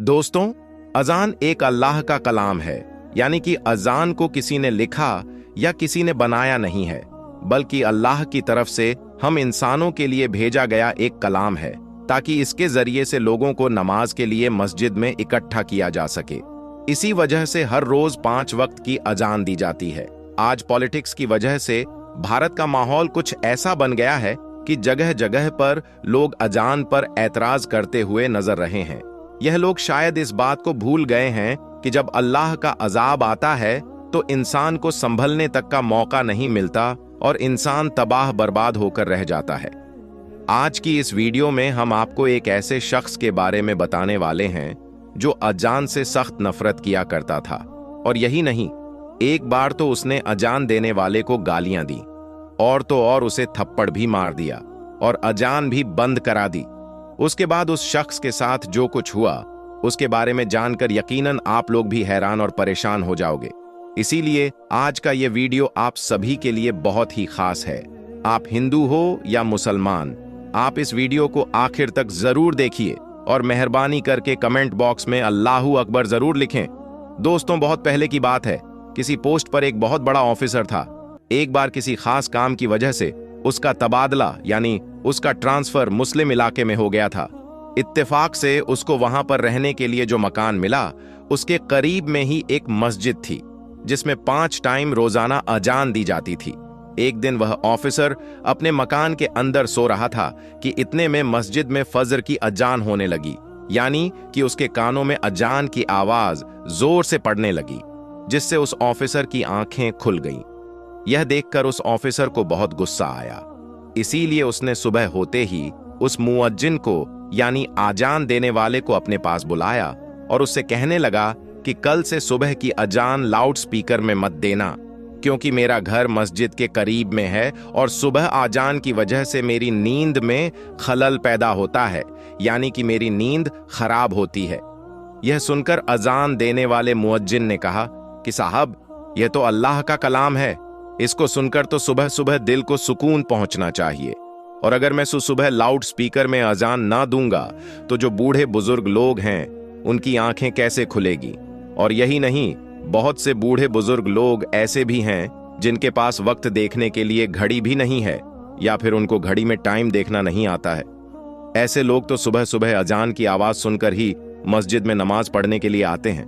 दोस्तों, अजान एक अल्लाह का कलाम है, यानी कि अजान को किसी ने लिखा या किसी ने बनाया नहीं है, बल्कि अल्लाह की तरफ से हम इंसानों के लिए भेजा गया एक कलाम है, ताकि इसके जरिए से लोगों को नमाज के लिए मस्जिद में इकट्ठा किया जा सके। इसी वजह से हर रोज 5 वक्त की अजान दी जाती है। आज पॉलिटिक्स की वजह से भारत का माहौल कुछ ऐसा बन गया है कि जगह जगह पर लोग अजान पर ऐतराज करते हुए नजर रहे हैं। यह लोग शायद इस बात को भूल गए हैं कि जब अल्लाह का अजाब आता है तो इंसान को संभलने तक का मौका नहीं मिलता और इंसान तबाह बर्बाद होकर रह जाता है। आज की इस वीडियो में हम आपको एक ऐसे शख्स के बारे में बताने वाले हैं जो अजान से सख्त नफरत किया करता था, और यही नहीं, एक बार तो उसने अजान देने वाले को गालियां दी और तो और उसे थप्पड़ भी मार दिया और अजान भी बंद करा दी। उसके बाद उस शख्स के साथ जो कुछ हुआ उसके बारे में जानकर यकीनन आप लोग भी हैरान और परेशान हो जाओगे। इसीलिए आज का ये वीडियो आप सभी के लिए बहुत ही खास है। आप हिंदू हो या मुसलमान, आप इस वीडियो को आखिर तक जरूर देखिए और मेहरबानी करके कमेंट बॉक्स में अल्लाहू अकबर जरूर लिखें। दोस्तों, बहुत पहले की बात है, किसी पोस्ट पर एक बहुत बड़ा ऑफिसर था। एक बार किसी खास काम की वजह से उसका तबादला यानी उसका ट्रांसफर मुस्लिम इलाके में हो गया था। इत्तेफाक से उसको वहां पर रहने के लिए जो मकान मिला उसके करीब में ही एक मस्जिद थी जिसमें 5 टाइम रोजाना अजान दी जाती थी। एक दिन वह ऑफिसर अपने मकान के अंदर सो रहा था कि इतने में मस्जिद में फजर की अजान होने लगी, यानी कि उसके कानों में अजान की आवाज जोर से पड़ने लगी, जिससे उस ऑफिसर की आंखें खुल गईं। यह देखकर उस ऑफिसर को बहुत गुस्सा आया। इसीलिए उसने सुबह होते ही उस मुअज्जिन को यानी आजान देने वाले को अपने पास बुलाया और उससे कहने लगा कि कल से सुबह की अजान लाउड स्पीकर में मत देना, क्योंकि मेरा घर मस्जिद के करीब में है और सुबह आजान की वजह से मेरी नींद में खलल पैदा होता है, यानी कि मेरी नींद खराब होती है। यह सुनकर अजान देने वाले मुअज्जिन ने कहा कि साहब, यह तो अल्लाह का कलाम है, इसको सुनकर तो सुबह सुबह दिल को सुकून पहुंचना चाहिए, और अगर मैं सुबह लाउड स्पीकर में अजान ना दूंगा तो जो बूढ़े बुजुर्ग लोग हैं उनकी आंखें कैसे खुलेगी। और यही नहीं, बहुत से बूढ़े बुजुर्ग लोग ऐसे भी हैं जिनके पास वक्त देखने के लिए घड़ी भी नहीं है, या फिर उनको घड़ी में टाइम देखना नहीं आता है। ऐसे लोग तो सुबह सुबह अजान की आवाज सुनकर ही मस्जिद में नमाज पढ़ने के लिए आते हैं।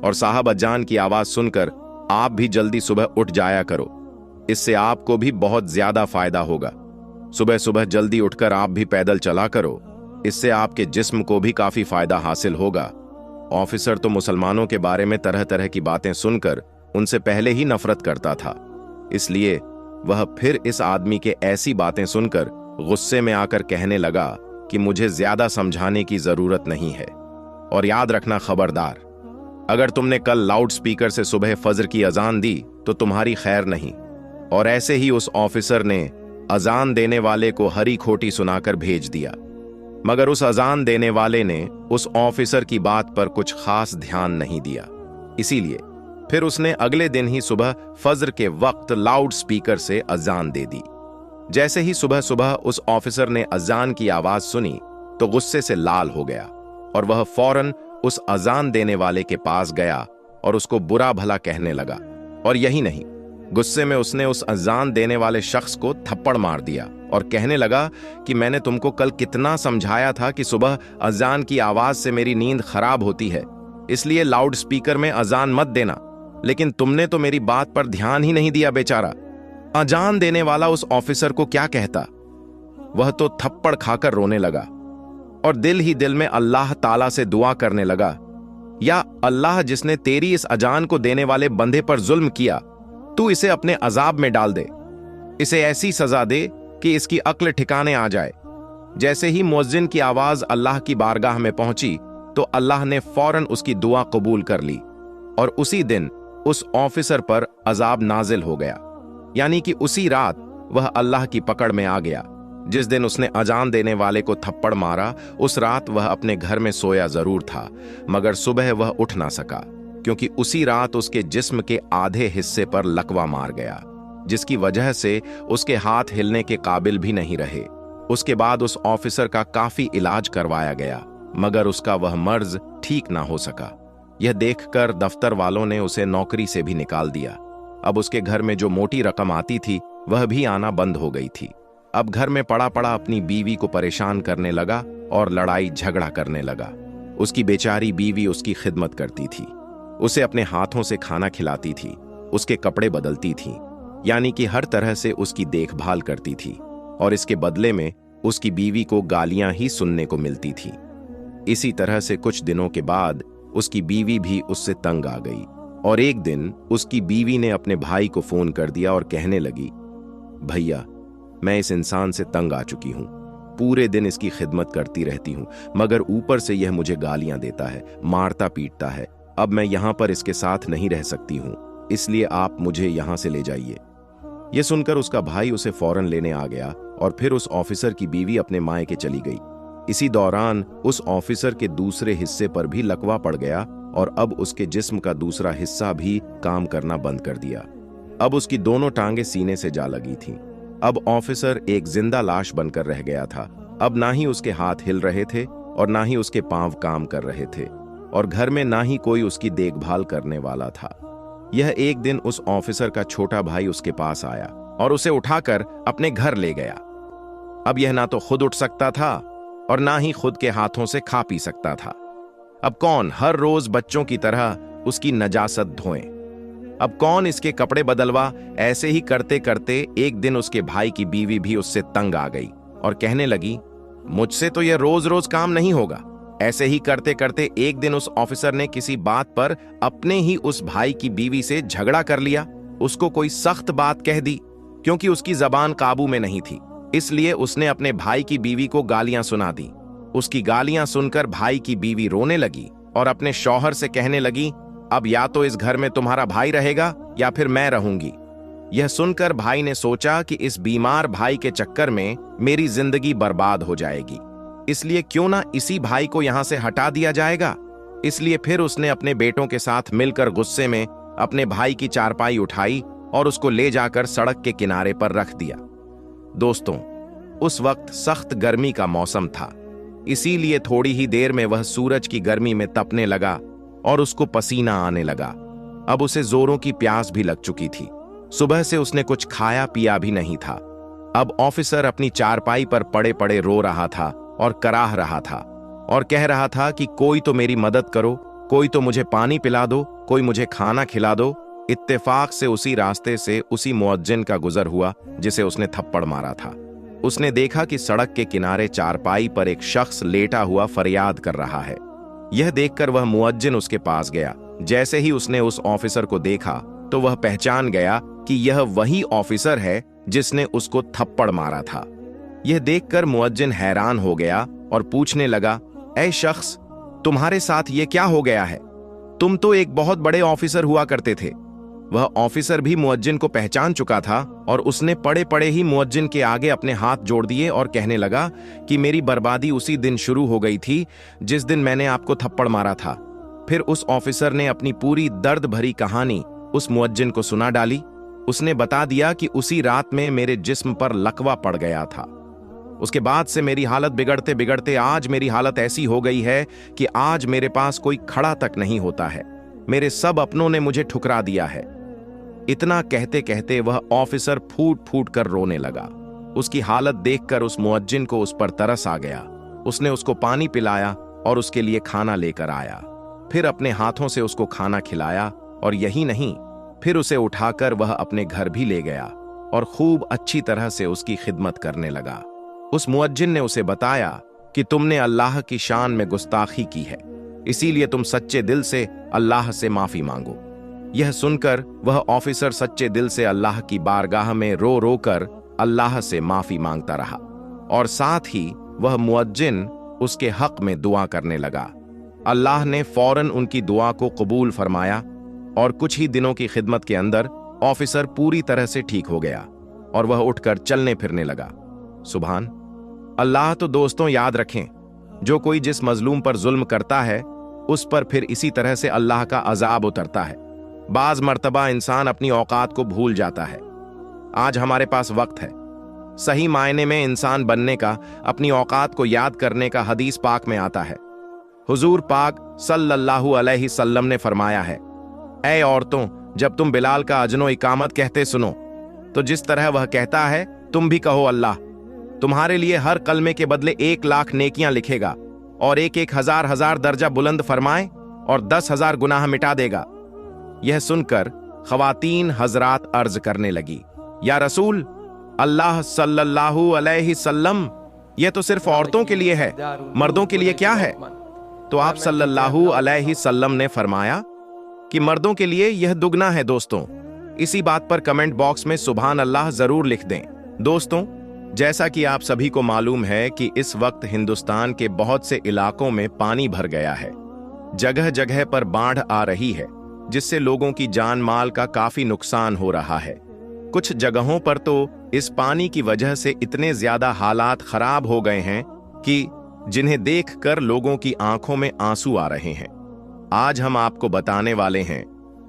और साहब, अजान की आवाज सुनकर आप भी जल्दी सुबह उठ जाया करो, इससे आपको भी बहुत ज्यादा फायदा होगा। सुबह सुबह जल्दी उठकर आप भी पैदल चला करो, इससे आपके जिस्म को भी काफी फायदा हासिल होगा। ऑफिसर तो मुसलमानों के बारे में तरह तरह की बातें सुनकर उनसे पहले ही नफरत करता था, इसलिए वह फिर इस आदमी के ऐसी बातें सुनकर गुस्से में आकर कहने लगा कि मुझे ज्यादा समझाने की जरूरत नहीं है, और याद रखना खबरदार, अगर तुमने कल लाउड स्पीकर से सुबह फजर की अजान दी तो तुम्हारी खैर नहीं। और ऐसे ही उस ऑफिसर ने अजान देने वाले को हरी खोटी सुनाकर भेज दिया, मगर उस अजान देने वाले ने उस ऑफिसर की बात पर कुछ खास ध्यान नहीं दिया। इसीलिए फिर उसने अगले दिन ही सुबह फजर के वक्त लाउड स्पीकर से अजान दे दी। जैसे ही सुबह सुबह उस ऑफिसर ने अजान की आवाज सुनी तो गुस्से से लाल हो गया और वह फौरन उस अजान देने वाले के पास गया और उसको बुरा भला कहने लगा। और यही नहीं, गुस्से में उसने उस अजान देने वाले शख्स को थप्पड़ मार दिया और कहने लगा कि मैंने तुमको कल कितना समझाया था कि सुबह अजान की आवाज से मेरी नींद खराब होती है, इसलिए लाउड स्पीकर में अजान मत देना, लेकिन तुमने तो मेरी बात पर ध्यान ही नहीं दिया। बेचारा अजान देने वाला उस ऑफिसर को क्या कहता, वह तो थप्पड़ खाकर रोने लगा और दिल ही दिल में अल्लाह ताला से दुआ करने लगा, या अल्लाह, जिसने तेरी इस अजान को देने वाले बंदे पर जुल्म किया, तू इसे अपने अजाब में डाल दे, इसे ऐसी सजा दे कि इसकी अक्ल ठिकाने आ जाए। जैसे ही मुअज्जिन की आवाज अल्लाह की बारगाह में पहुंची तो अल्लाह ने फौरन उसकी दुआ कबूल कर ली और उसी दिन उस ऑफिसर पर अजाब नाजिल हो गया, यानी कि उसी रात वह अल्लाह की पकड़ में आ गया। जिस दिन उसने अजान देने वाले को थप्पड़ मारा, उस रात वह अपने घर में सोया जरूर था, मगर सुबह वह उठ ना सका, क्योंकि उसी रात उसके जिस्म के आधे हिस्से पर लकवा मार गया, जिसकी वजह से उसके हाथ हिलने के काबिल भी नहीं रहे। उसके बाद उस ऑफिसर का काफी इलाज करवाया गया मगर उसका वह मर्ज ठीक ना हो सका। यह देखकर दफ्तर वालों ने उसे नौकरी से भी निकाल दिया। अब उसके घर में जो मोटी रकम आती थी वह भी आना बंद हो गई थी। अब घर में पड़ा पड़ा अपनी बीवी को परेशान करने लगा और लड़ाई झगड़ा करने लगा। उसकी बेचारी बीवी उसकी खिदमत करती थी, उसे अपने हाथों से खाना खिलाती थी, उसके कपड़े बदलती थी, यानी कि हर तरह से उसकी देखभाल करती थी, और इसके बदले में उसकी बीवी को गालियां ही सुनने को मिलती थी। इसी तरह से कुछ दिनों के बाद उसकी बीवी भी उससे तंग आ गई, और एक दिन उसकी बीवी ने अपने भाई को फोन कर दिया और कहने लगी, भैया, मैं इस इंसान से तंग आ चुकी हूं, पूरे दिन इसकी खिदमत करती रहती हूं, मगर ऊपर से यह मुझे गालियां देता है, मारता पीटता है। अब मैं यहां पर इसके साथ नहीं रह सकती हूं, इसलिए आप मुझे यहां से ले जाइए। यह सुनकर उसका भाई उसे फौरन लेने आ गया, और फिर उस ऑफिसर की बीवी अपने मायके चली गई। इसी दौरान उस ऑफिसर के दूसरे हिस्से पर भी लकवा पड़ गया, और अब उसके जिस्म का दूसरा हिस्सा भी काम करना बंद कर दिया। अब उसकी दोनों टांगे सीने से जा लगी थीं। अब ऑफिसर एक जिंदा लाश बनकर रह गया था। अब ना ही उसके हाथ हिल रहे थे और ना ही उसके पांव काम कर रहे थे, और घर में ना ही कोई उसकी देखभाल करने वाला था। यह एक दिन उस ऑफिसर का छोटा भाई उसके पास आया और उसे उठाकर अपने घर ले गया। अब यह ना तो खुद उठ सकता था और ना ही खुद के हाथों से खा पी सकता था। अब कौन हर रोज बच्चों की तरह उसकी नजासत धोए? अब कौन इसके कपड़े बदलवा? ऐसे ही करते करते एक दिन उसके भाई की बीवी भी उससे तंग आ गई और कहने लगी, मुझसे तो यह रोज रोज काम नहीं होगा। ऐसे ही करते करते एक दिन उस ऑफिसर ने किसी बात पर अपने ही उस भाई की बीवी से झगड़ा कर लिया। उसको कोई सख्त बात कह दी, क्योंकि उसकी जबान काबू में नहीं थी, इसलिए उसने अपने भाई की बीवी को गालियां सुना दी। उसकी गालियां सुनकर भाई की बीवी रोने लगी और अपने शौहर से कहने लगी, अब या तो इस घर में तुम्हारा भाई रहेगा या फिर मैं रहूंगी। यह सुनकर भाई ने सोचा कि इस बीमार भाई के चक्कर में मेरी जिंदगी बर्बाद हो जाएगी, इसलिए क्यों ना इसी भाई को यहां से हटा दिया जाएगा। इसलिए फिर उसने अपने बेटों के साथ मिलकर गुस्से में अपने भाई की चारपाई उठाई और उसको ले जाकर सड़क के किनारे पर रख दिया। दोस्तों, उस वक्त सख्त गर्मी का मौसम था, इसीलिए थोड़ी ही देर में वह सूरज की गर्मी में तपने लगा और उसको पसीना आने लगा। अब उसे जोरों की प्यास भी लग चुकी थी। सुबह से उसने कुछ खाया पिया भी नहीं था। अब ऑफिसर अपनी चारपाई पर पड़े पड़े रो रहा था और कराह रहा था और कह रहा था कि कोई तो मेरी मदद करो, कोई तो मुझे पानी पिला दो, कोई मुझे खाना खिला दो। इत्तेफाक से उसी रास्ते से उसी मुअज्जिन का गुजर हुआ जिसे उसने थप्पड़ मारा था। उसने देखा कि सड़क के किनारे चारपाई पर एक शख्स लेटा हुआ फरियाद कर रहा है। यह देखकर वह मुअज्जिन उसके पास गया। जैसे ही उसने उस ऑफिसर को देखा तो वह पहचान गया कि यह वही ऑफिसर है जिसने उसको थप्पड़ मारा था। यह देखकर मुअज्जिन हैरान हो गया और पूछने लगा, ऐ शख्स, तुम्हारे साथ ये क्या हो गया है? तुम तो एक बहुत बड़े ऑफिसर हुआ करते थे। वह ऑफिसर भी मुअज्जिन को पहचान चुका था और उसने पड़े पड़े ही मुअज्जिन के आगे अपने हाथ जोड़ दिए और कहने लगा कि मेरी बर्बादी उसी दिन शुरू हो गई थी जिस दिन मैंने आपको थप्पड़ मारा था। फिर उस ऑफिसर ने अपनी पूरी दर्द भरी कहानी उस मुअज्जिन को सुना डाली। उसने बता दिया कि उसी रात में मेरे जिस्म पर लकवा पड़ गया था। उसके बाद से मेरी हालत बिगड़ते बिगड़ते आज मेरी हालत ऐसी हो गई है कि आज मेरे पास कोई खड़ा तक नहीं होता है। मेरे सब अपनों ने मुझे ठुकरा दिया है। इतना कहते कहते वह ऑफिसर फूट फूट कर रोने लगा। उसकी हालत देखकर उस मुअज्जिन को उस पर तरस आ गया। उसने उसको पानी पिलाया और उसके लिए खाना लेकर आया। फिर अपने हाथों से उसको खाना खिलाया, और यही नहीं, फिर उसे उठाकर वह अपने घर भी ले गया और खूब अच्छी तरह से उसकी खिदमत करने लगा। उस मुअज्जिन ने उसे बताया कि तुमने अल्लाह की शान में गुस्ताखी की है, इसीलिए तुम सच्चे दिल से अल्लाह से माफी मांगो। यह सुनकर वह ऑफिसर सच्चे दिल से अल्लाह की बारगाह में रो रो कर अल्लाह से माफी मांगता रहा, और साथ ही वह मुअज्जिन उसके हक में दुआ करने लगा। अल्लाह ने फौरन उनकी दुआ को कबूल फरमाया और कुछ ही दिनों की खिदमत के अंदर ऑफिसर पूरी तरह से ठीक हो गया और वह उठकर चलने फिरने लगा। सुभान अल्लाह। तो दोस्तों याद रखें, जो कोई जिस मजलूम पर जुल्म करता है उस पर फिर इसी तरह से अल्लाह का अजाब उतरता है। बाज मर्तबा इंसान अपनी औकात को भूल जाता है। आज हमारे पास वक्त है सही मायने में इंसान बनने का, अपनी औकात को याद करने का। हदीस पाक में आता है, हुजूर पाक सल्लल्लाहु अलैहि वसल्लम ने फरमाया है, ऐ औरतों, जब तुम बिलाल का अजनो इकामत कहते सुनो तो जिस तरह वह कहता है तुम भी कहो अल्लाह तुम्हारे लिए हर कलमे के बदले 1,00,000 नेकियां लिखेगा और 1,000 हजार दर्जा बुलंद फरमाए और 10,000 गुनाह मिटा देगा। यह सुनकर खवातीन हजरात अर्ज करने लगी, या रसूल अल्लाह सल्लल्लाहु अलैहि वसल्लम, यह तो सिर्फ औरतों के लिए है, मर्दों के लिए क्या है? तो आप सल्लल्लाहु अलैहि वसल्लम ने फरमाया कि मर्दों के लिए यह दुगना है। दोस्तों, इसी बात पर कमेंट बॉक्स में सुभान अल्लाह जरूर लिख दें। दोस्तों, जैसा कि आप सभी को मालूम है कि इस वक्त हिंदुस्तान के बहुत से इलाकों में पानी भर गया है, जगह जगह पर बाढ़ आ रही है, जिससे लोगों की जान माल का काफी नुकसान हो रहा है। कुछ जगहों पर तो इस पानी की वजह से इतने ज्यादा हालात खराब हो गए हैं कि जिन्हें देखकर लोगों की आंखों में आंसू आ रहे हैं। आज हम आपको बताने वाले हैं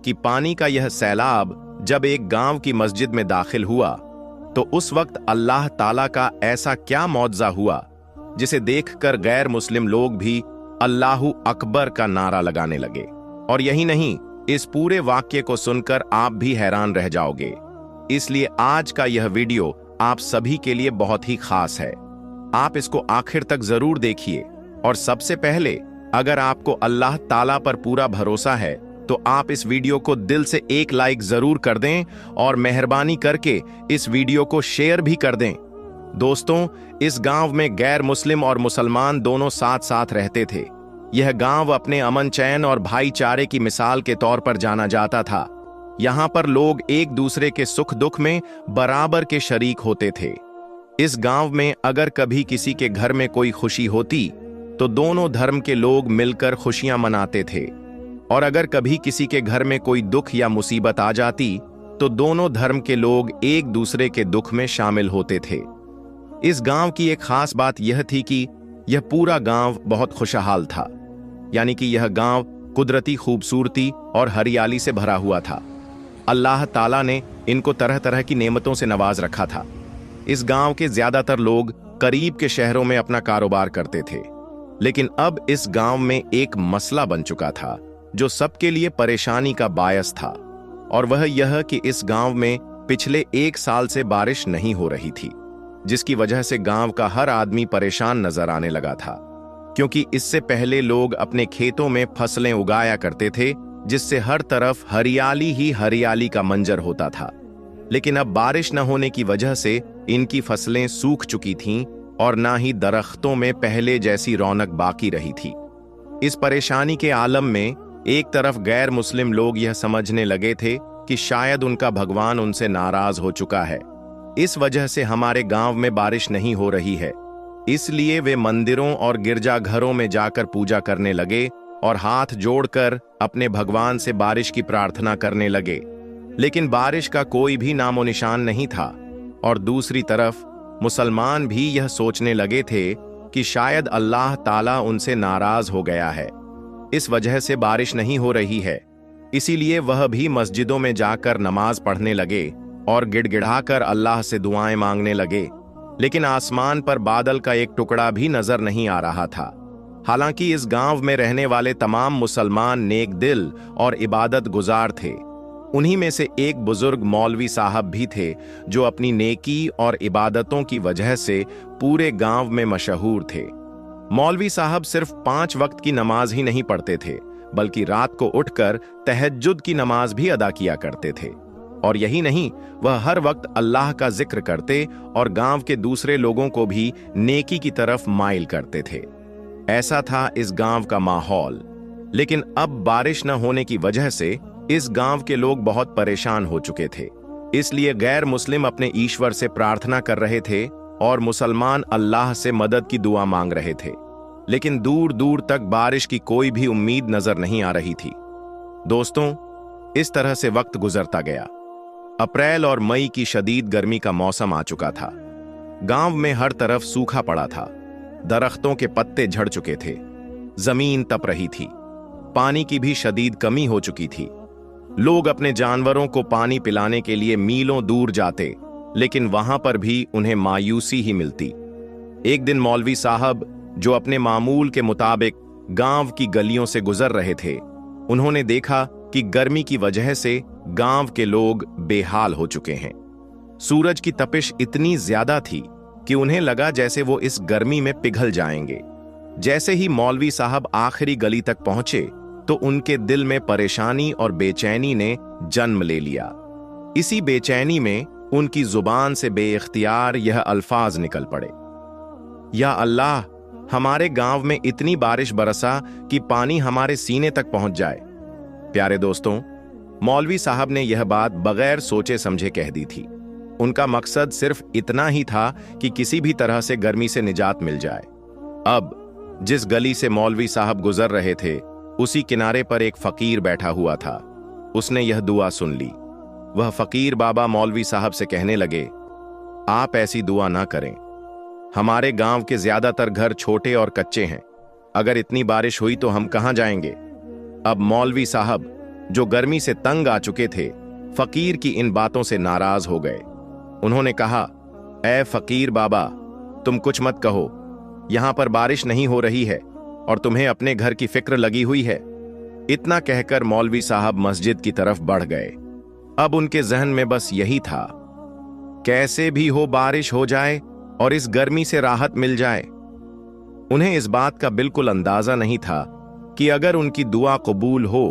कि पानी का यह सैलाब जब एक गांव की मस्जिद में दाखिल हुआ तो उस वक्त अल्लाह ताला का ऐसा क्या मौजज़ा हुआ जिसे देखकर गैर मुस्लिम लोग भी अल्लाहु अकबर का नारा लगाने लगे। और यही नहीं, इस पूरे वाक्य को सुनकर आप भी हैरान रह जाओगे। इसलिए आज का यह वीडियो आप सभी के लिए बहुत ही खास है। आप इसको आखिर तक जरूर देखिए। और सबसे पहले, अगर आपको अल्लाह ताला पर पूरा भरोसा है तो आप इस वीडियो को दिल से एक लाइक जरूर कर दें और मेहरबानी करके इस वीडियो को शेयर भी कर दें। दोस्तों, इस गांव में गैर मुस्लिम और मुसलमान दोनों साथ साथ रहते थे। यह गांव अपने अमन चैन और भाईचारे की मिसाल के तौर पर जाना जाता था। यहां पर लोग एक दूसरे के सुख दुख में बराबर के शरीक होते थे। इस गांव में अगर कभी किसी के घर में कोई खुशी होती तो दोनों धर्म के लोग मिलकर खुशियां मनाते थे, और अगर कभी किसी के घर में कोई दुख या मुसीबत आ जाती तो दोनों धर्म के लोग एक दूसरे के दुख में शामिल होते थे। इस गांव की एक खास बात यह थी कि यह पूरा गांव बहुत खुशहाल था, यानी कि यह गांव कुदरती खूबसूरती और हरियाली से भरा हुआ था। अल्लाह ताला ने इनको तरह तरह की नेमतों से नवाज रखा था। इस गांव के ज्यादातर लोग करीब के शहरों में अपना कारोबार करते थे, लेकिन अब इस गांव में एक मसला बन चुका था जो सबके लिए परेशानी का बायस था, और वह यह कि इस गांव में पिछले 1 साल से बारिश नहीं हो रही थी, जिसकी वजह से गांव का हर आदमी परेशान नजर आने लगा था। क्योंकि इससे पहले लोग अपने खेतों में फसलें उगाया करते थे, जिससे हर तरफ हरियाली ही हरियाली का मंजर होता था। लेकिन अब बारिश न होने की वजह से इनकी फसलें सूख चुकी थीं और ना ही दरख्तों में पहले जैसी रौनक बाकी रही थी। इस परेशानी के आलम में एक तरफ गैर मुस्लिम लोग यह समझने लगे थे कि शायद उनका भगवान उनसे नाराज हो चुका है, इस वजह से हमारे गांव में बारिश नहीं हो रही है। इसलिए वे मंदिरों और गिरजाघरों में जाकर पूजा करने लगे और हाथ जोड़कर अपने भगवान से बारिश की प्रार्थना करने लगे। लेकिन बारिश का कोई भी नामो निशान नहीं था। और दूसरी तरफ मुसलमान भी यह सोचने लगे थे कि शायद अल्लाह ताला उनसे नाराज हो गया है, इस वजह से बारिश नहीं हो रही है। इसीलिए वह भी मस्जिदों में जाकर नमाज पढ़ने लगे और गिड़गिड़ाकर अल्लाह से दुआएं मांगने लगे। लेकिन आसमान पर बादल का एक टुकड़ा भी नजर नहीं आ रहा था। हालांकि इस गांव में रहने वाले तमाम मुसलमान नेक दिल और इबादत गुजार थे। उन्हीं में से एक बुजुर्ग मौलवी साहब भी थे जो अपनी नेकी और इबादतों की वजह से पूरे गांव में मशहूर थे। मौलवी साहब सिर्फ 5 वक्त की नमाज ही नहीं पढ़ते थे, बल्कि रात को उठकर तहज्जुद की नमाज भी अदा किया करते थे। और यही नहीं, वह हर वक्त अल्लाह का जिक्र करते और गांव के दूसरे लोगों को भी नेकी की तरफ माइल करते थे। ऐसा था इस गांव का माहौल। लेकिन अब बारिश न होने की वजह से इस गांव के लोग बहुत परेशान हो चुके थे। इसलिए गैर मुस्लिम अपने ईश्वर से प्रार्थना कर रहे थे और मुसलमान अल्लाह से मदद की दुआ मांग रहे थे। लेकिन दूर दूर तक बारिश की कोई भी उम्मीद नजर नहीं आ रही थी। दोस्तों, इस तरह से वक्त गुजरता गया। अप्रैल और मई की शदीद गर्मी का मौसम आ चुका था। गांव में हर तरफ सूखा पड़ा था, दरख्तों के पत्ते झड़ चुके थे, जमीन तप रही थी, पानी की भी शदीद कमी हो चुकी थी। लोग अपने जानवरों को पानी पिलाने के लिए मीलों दूर जाते, लेकिन वहां पर भी उन्हें मायूसी ही मिलती। एक दिन मौलवी साहब, जो अपने मामूल के मुताबिक गांव की गलियों से गुजर रहे थे, उन्होंने देखा कि गर्मी की वजह से गांव के लोग बेहाल हो चुके हैं। सूरज की तपिश इतनी ज्यादा थी कि उन्हें लगा जैसे वो इस गर्मी में पिघल जाएंगे। जैसे ही मौलवी साहब आखिरी गली तक पहुंचे तो उनके दिल में परेशानी और बेचैनी ने जन्म ले लिया। इसी बेचैनी में उनकी जुबान से बेइख्तियार यह अल्फाज निकल पड़े, या अल्लाह, हमारे गांव में इतनी बारिश बरसा कि पानी हमारे सीने तक पहुंच जाए। प्यारे दोस्तों, मौलवी साहब ने यह बात बगैर सोचे समझे कह दी थी। उनका मकसद सिर्फ इतना ही था कि किसी भी तरह से गर्मी से निजात मिल जाए। अब जिस गली से मौलवी साहब गुजर रहे थे, उसी किनारे पर एक फकीर बैठा हुआ था। उसने यह दुआ सुन ली। वह फकीर बाबा मौलवी साहब से कहने लगे, आप ऐसी दुआ ना करें। हमारे गांव के ज्यादातर घर छोटे और कच्चे हैं। अगर इतनी बारिश हुई तो हम कहां जाएंगे। अब मौलवी साहब, जो गर्मी से तंग आ चुके थे, फकीर की इन बातों से नाराज हो गए। उन्होंने कहा, ऐ फकीर बाबा, तुम कुछ मत कहो। यहां पर बारिश नहीं हो रही है और तुम्हें अपने घर की फिक्र लगी हुई है। इतना कहकर मौलवी साहब मस्जिद की तरफ बढ़ गए। अब उनके जहन में बस यही था, कैसे भी हो बारिश हो जाए और इस गर्मी से राहत मिल जाए। उन्हें इस बात का बिल्कुल अंदाजा नहीं था कि अगर उनकी दुआ कबूल हो